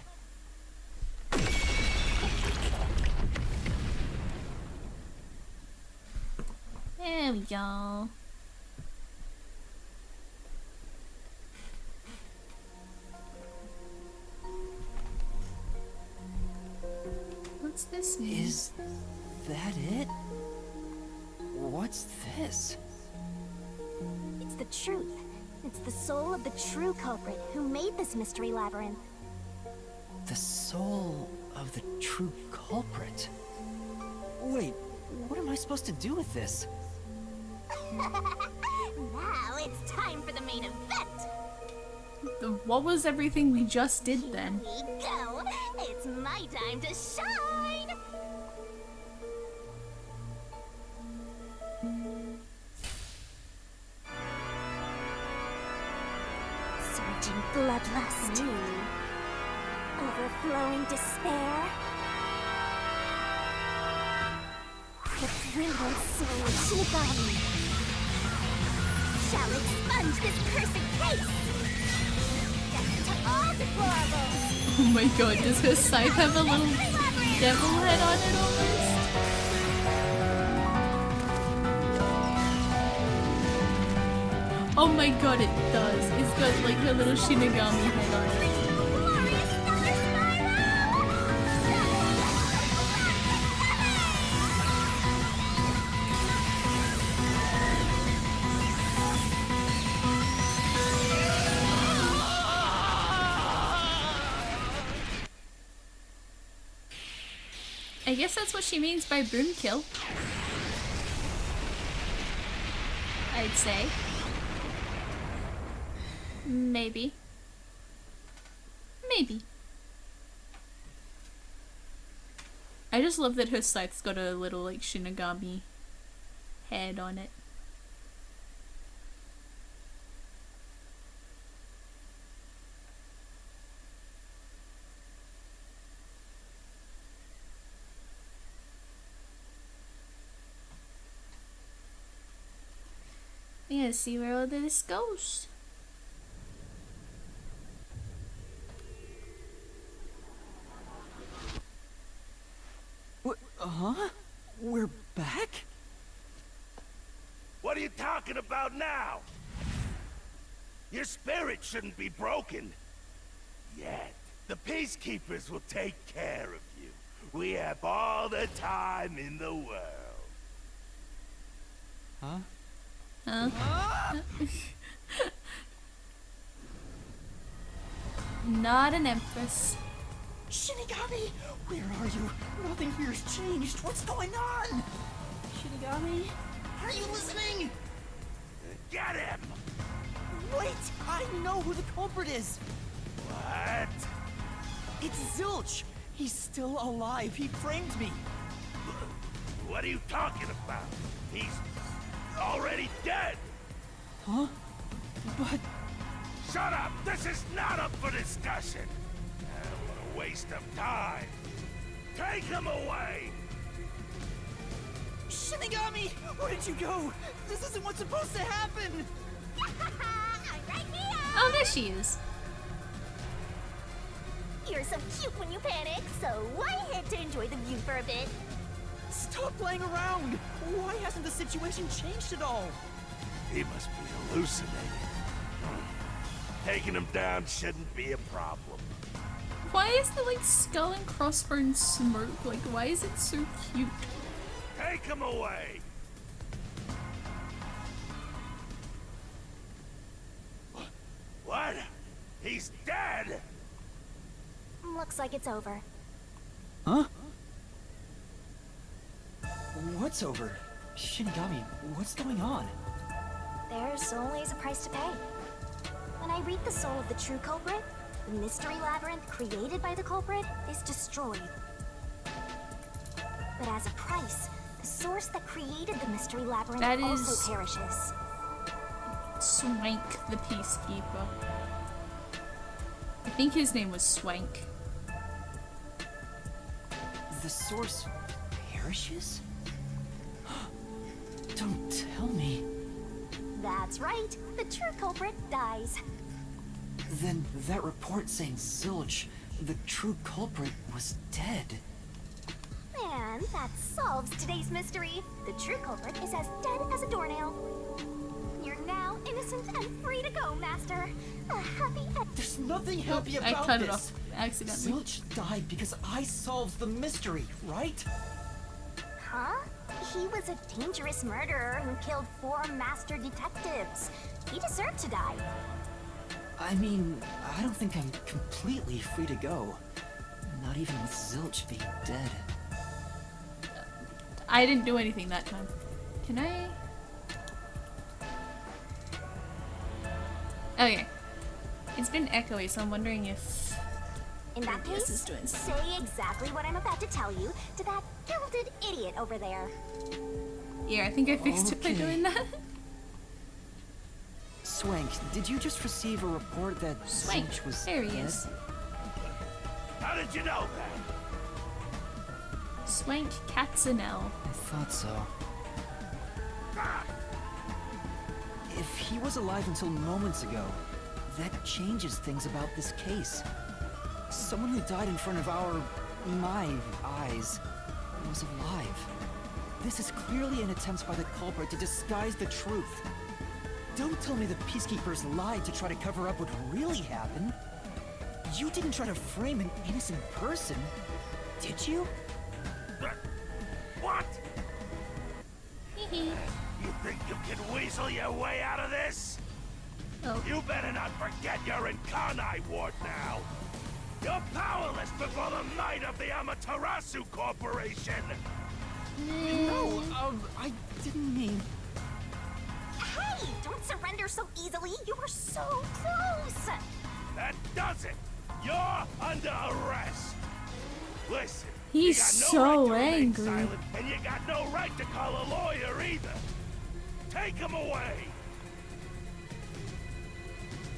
S2: There we go. What's this mean?
S5: Is that it? What's this?
S1: It's the truth. It's the soul of the true culprit who made this mystery labyrinth.
S5: The soul of the true culprit? Wait, what am I supposed to do with this?
S1: Now it's time for the main event!
S2: What was everything we just did then?
S1: Here we go! It's my time to shine! Surging bloodlust. Overflowing despair. The brilliant soul of Shinigami shall expunge this cursed case! Death to all deplorables!
S2: Oh my god, does her scythe have a little devil head on it almost? Oh my god, it does. It's got like her little Shinigami head on it.
S1: Glorious Stellar
S2: I guess that's what she means by boom kill. I'd say. Maybe. Maybe. I just love that her scythe's got a little like Shinigami head on it. Yeah, see where all this goes.
S5: Huh? We're back?
S6: What are you talking about now? Your spirit shouldn't be broken. Yet. The Peacekeepers will take care of you. We have all the time in the world.
S5: Huh?
S2: Not an empress.
S5: Shinigami! Where are you? Nothing here's changed. What's going on? Shinigami? Are you listening?
S6: Get him!
S5: Wait! I know who the culprit is!
S6: What?
S5: It's Zilch! He's still alive. He framed me.
S6: What are you talking about? He's already dead!
S5: Huh? But...
S6: Shut up! This is not up for discussion! What a waste of time! Take him away!
S5: Shinigami! Where did you go? This isn't what's supposed to happen!
S1: I'm right here!
S2: Oh, there she is.
S1: You're so cute when you panic, so why head to enjoy the view for a bit?
S5: Stop playing around! Why hasn't the situation changed at all?
S6: He must be hallucinating. Taking him down shouldn't be a problem.
S2: Why is the like skull and crossbones smoke? Like, why is it so cute?
S6: Take him away! What? He's dead?
S1: Looks like it's over.
S5: Huh? What's over? Shinigami, what's going on?
S1: There's always a price to pay. When I read the soul of the true culprit, the mystery labyrinth created by the culprit is destroyed. But as a price, the source that created the mystery labyrinth
S2: That is-
S1: also perishes.
S2: Swank the Peacekeeper. I think his name was Swank.
S5: The source perishes? Don't tell me.
S1: That's right, the true culprit dies.
S5: Then that report saying Zilch, the true culprit, was dead.
S1: And that solves today's mystery. The true culprit is as dead as a doornail. You're now innocent and free to go, Master. A happy end.
S5: There's nothing happy
S2: I
S5: about
S2: cut
S5: this.
S2: it off accidentally.
S5: Zilch died because I solved the mystery, right?
S1: Huh? He was a dangerous murderer who killed 4 master detectives. He deserved to die.
S5: I mean, I don't think I'm completely free to go. Not even with Zilch being dead.
S2: I didn't do anything that time. Can I? Okay. It's been echoey, so I'm wondering if...
S1: In that
S2: Yes,
S1: case,
S2: it's doing
S1: say exactly what I'm about to tell you to that gilded idiot over there.
S2: Yeah, I think I fixed it by
S5: Okay.
S2: doing that.
S5: Swank, did you just receive a report that
S2: Swank,
S5: Zilch was
S2: there he
S5: dead?
S2: is.
S6: How did you know that?
S2: Swank Katzenell.
S5: I thought so.
S6: Ah,
S5: If he was alive until moments ago, that changes things about this case. Someone who died in front of my eyes, was alive. This is clearly an attempt by the culprit to disguise the truth. Don't tell me the Peacekeepers lied to try to cover up what really happened. You didn't try to frame an innocent person, did you?
S6: what? You think you can weasel your way out of this?
S2: Oh.
S6: You better not forget you're in Kanai Ward now. You're powerless before the might of the Amaterasu Corporation.
S5: No, I didn't mean...
S1: Hey, don't surrender so easily. You were so close.
S6: That does it. You're under arrest. Listen.
S2: He's
S6: you got no
S2: so
S6: right to remain
S2: angry.
S6: silent, and you got no right to call a lawyer either. Take him away.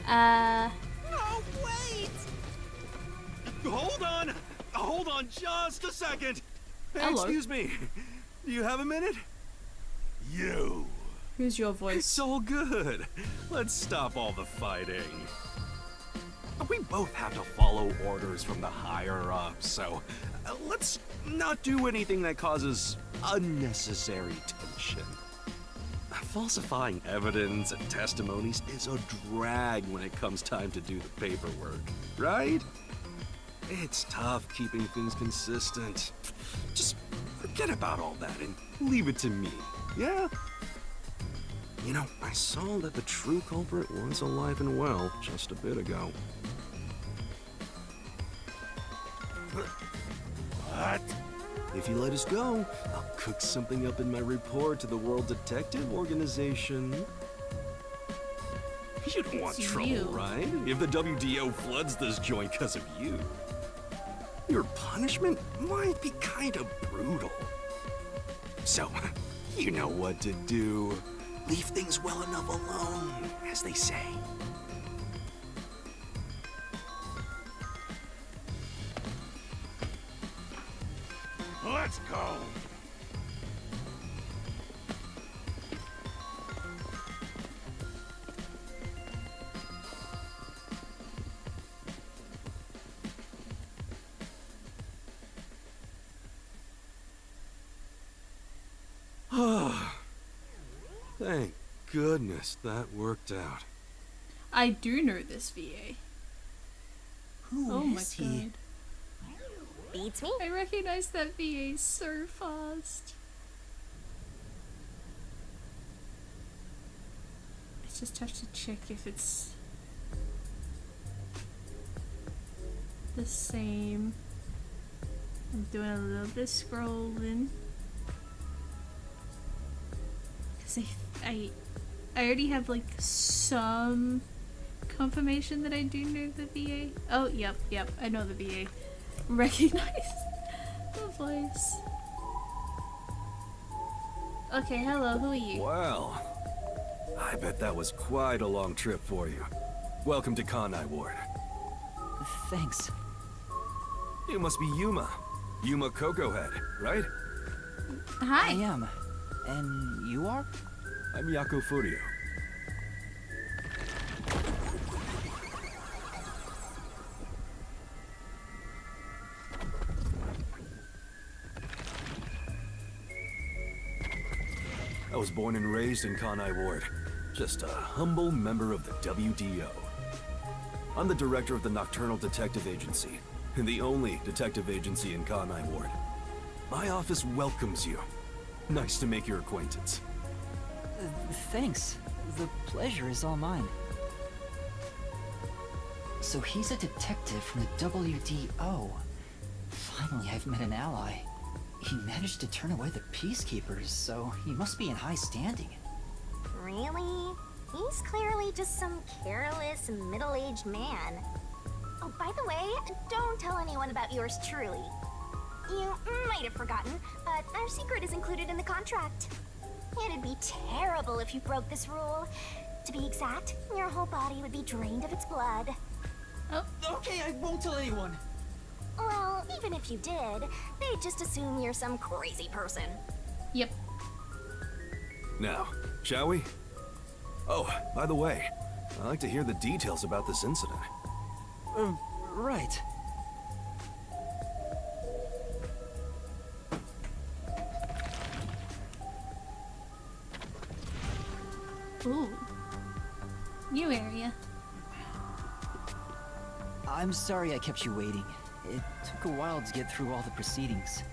S4: No, wait! Hold on just a second.
S2: Hello.
S4: Excuse me. Do you have a minute?
S6: You.
S2: Here's your voice.
S4: It's all good. Let's stop all the fighting.
S7: we both have to follow orders from the higher-ups, so let's not do anything that causes unnecessary tension. Falsifying evidence and testimonies is a drag when it comes time to do the paperwork, right? It's tough keeping things consistent. Just forget about all that and leave it to me, yeah? You know, I saw that the true culprit was alive and well just a bit ago.
S6: What?
S7: If you let us go, I'll cook something up in my report to the World Detective Organization. You don't want
S2: It's
S7: trouble,
S2: you.
S7: right? If the WDO floods this joint because of you. Your punishment might be kind of brutal. So, you know what to do. Leave things well enough alone, as they say.
S6: Let's go.
S7: Thank goodness that worked out.
S2: I do know this VA.
S3: Who
S2: Oh my
S3: is he?
S2: god.
S1: Beats me?
S2: I recognize that VA so fast. I just have to check if it's the same. I'm doing a little bit scrolling. Cause I already have like some confirmation that I do know the VA. Oh, yep, I know the VA. Recognize the voice. Okay, hello, who are you?
S7: Well, I bet that was quite a long trip for you. Welcome to Kanai Ward.
S5: Thanks.
S7: You must be Yuma. Yuma Cocoa Head, right?
S5: I
S2: Hi.
S5: am. And you are?
S7: I'm Yako Furio. I was born and raised in Kanai Ward. Just a humble member of the WDO. I'm the director of the Nocturnal Detective Agency, and the only detective agency in Kanai Ward. My office welcomes you. Nice to make your acquaintance.
S5: Thanks. The pleasure is all mine. So he's a detective from the WDO. Finally, I've met an ally. He managed to turn away the peacekeepers, so he must be in high standing.
S1: Really? He's clearly just some careless, middle-aged man. Oh, by the way, don't tell anyone about yours truly. You might have forgotten, but our secret is included in the contract. It'd be terrible if you broke this rule. To be exact, your whole body would be drained of its blood.
S5: Okay, I won't tell anyone.
S1: Well, even if you did, they'd just assume you're some crazy person.
S2: Yep.
S7: Now, shall we? Oh, by the way, I'd like to hear the details about this incident.
S5: Right.
S2: Ooh. New area.
S5: I'm sorry I kept you waiting. It took a while to get through all the proceedings.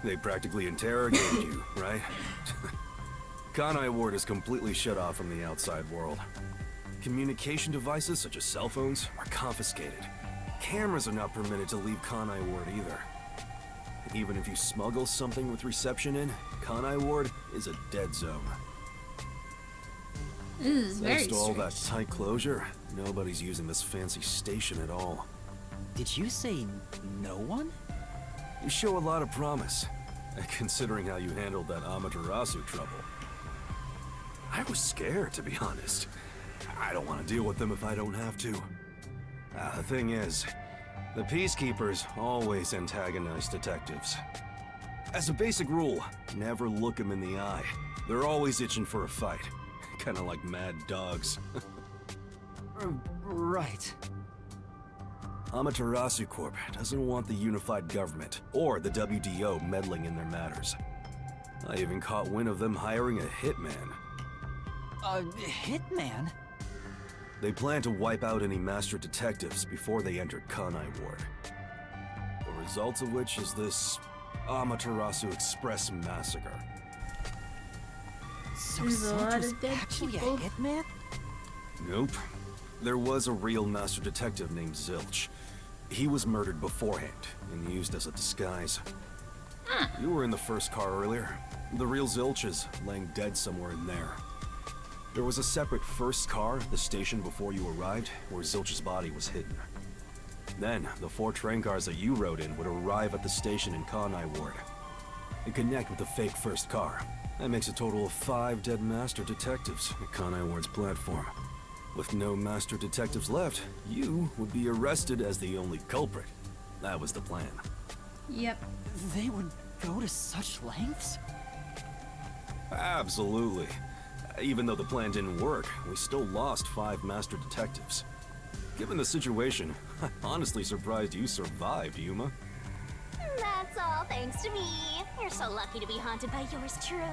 S7: They practically interrogated you, right? Kanai Ward is completely shut off from the outside world. Communication devices such as cell phones are confiscated. Cameras are not permitted to leave Kanai Ward either. Even if you smuggle something with reception in, Kanai Ward is a dead zone.
S2: This is very
S7: Thanks to all that
S2: strange.
S7: tight closure, nobody's using this fancy station at all.
S5: Did you say no one?
S7: You show a lot of promise, considering how you handled that Amaterasu trouble. I was scared, to be honest. I don't want to deal with them if I don't have to. The thing is, the Peacekeepers always antagonize detectives. As a basic rule, never look them in the eye. They're always itching for a fight. Kinda like mad dogs.
S5: Right.
S7: Amaterasu Corp doesn't want the unified government or the WDO meddling in their matters. I even caught wind of them hiring a hitman.
S5: A hitman?
S7: They plan to wipe out any master detectives before they enter Kanai Ward. The result of which is this Amaterasu Express massacre.
S5: So
S2: There's a lot
S5: Zilch
S2: of dead
S5: actually
S2: people.
S5: a hitman?
S7: Nope. There was a real master detective named Zilch. He was murdered beforehand and used as a disguise. You were in the first car earlier. The real Zilch is laying dead somewhere in there. There was a separate first car at the station before you arrived, where Zilch's body was hidden. Then, the 4 train cars that you rode in would arrive at the station in Kanai Ward and connect with the fake first car. That makes a total of 5 dead master detectives at Kanai Ward's platform. With no master detectives left, you would be arrested as the only culprit. That was the plan.
S2: Yep.
S5: They would go to such lengths?
S7: Absolutely. Even though the plan didn't work, we still lost 5 master detectives. Given the situation, I'm honestly surprised you survived, Yuma.
S1: That's all thanks to me. You're so lucky to be haunted by yours truly.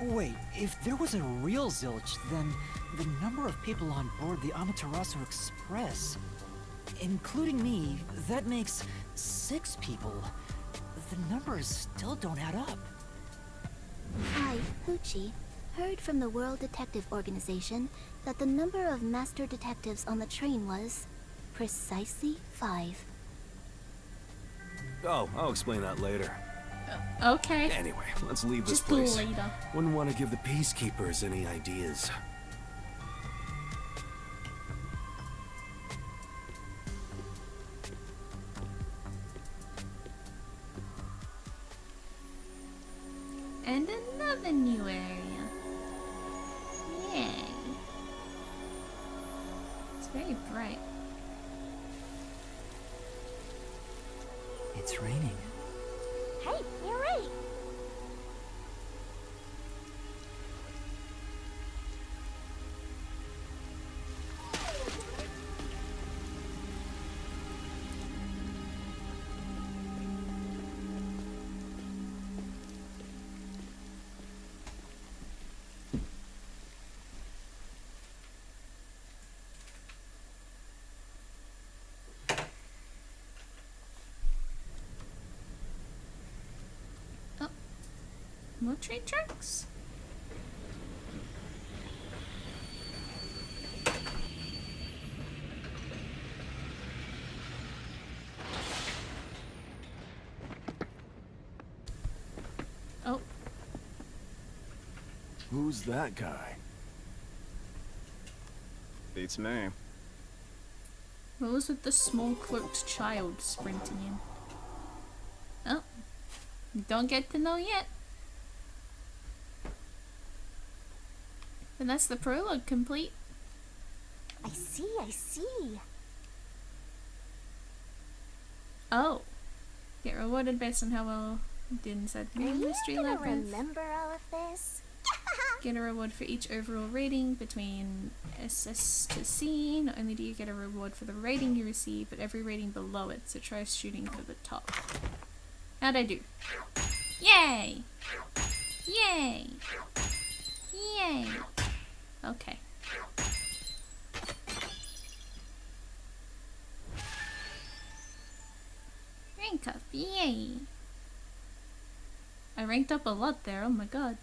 S5: Wait, if there was a real Zilch, then the number of people on board the Amaterasu Express, including me, that makes 6 people. The numbers still don't add up.
S8: I, Hoochie, heard from the World Detective Organization that the number of master detectives on the train was precisely 5.
S7: Oh, I'll explain that later.
S2: Okay.
S7: Anyway, let's leave this
S2: Just
S7: place.
S2: later.
S7: Wouldn't want to give the peacekeepers any ideas.
S2: And another new area. Yay. It's very bright.
S5: It's raining.
S1: Hey, you're right.
S2: More train tracks? Oh,
S9: Who's that guy? Beats me.
S2: what was with the small cloaked child sprinting in? Oh, don't get to know yet. And that's the prologue complete.
S1: I see.
S2: Oh. Get rewarded based on how well you did inside the
S1: Are you
S2: mystery
S1: gonna
S2: labyrinth.
S1: remember all of this?
S2: Get a reward for each overall rating between SS to C. Not only do you get a reward for the rating you receive, but every rating below it, so try shooting for the top. How'd I do? Yay! Yay! Yay! Okay. Rank up, yay! I ranked up a lot there, oh my god.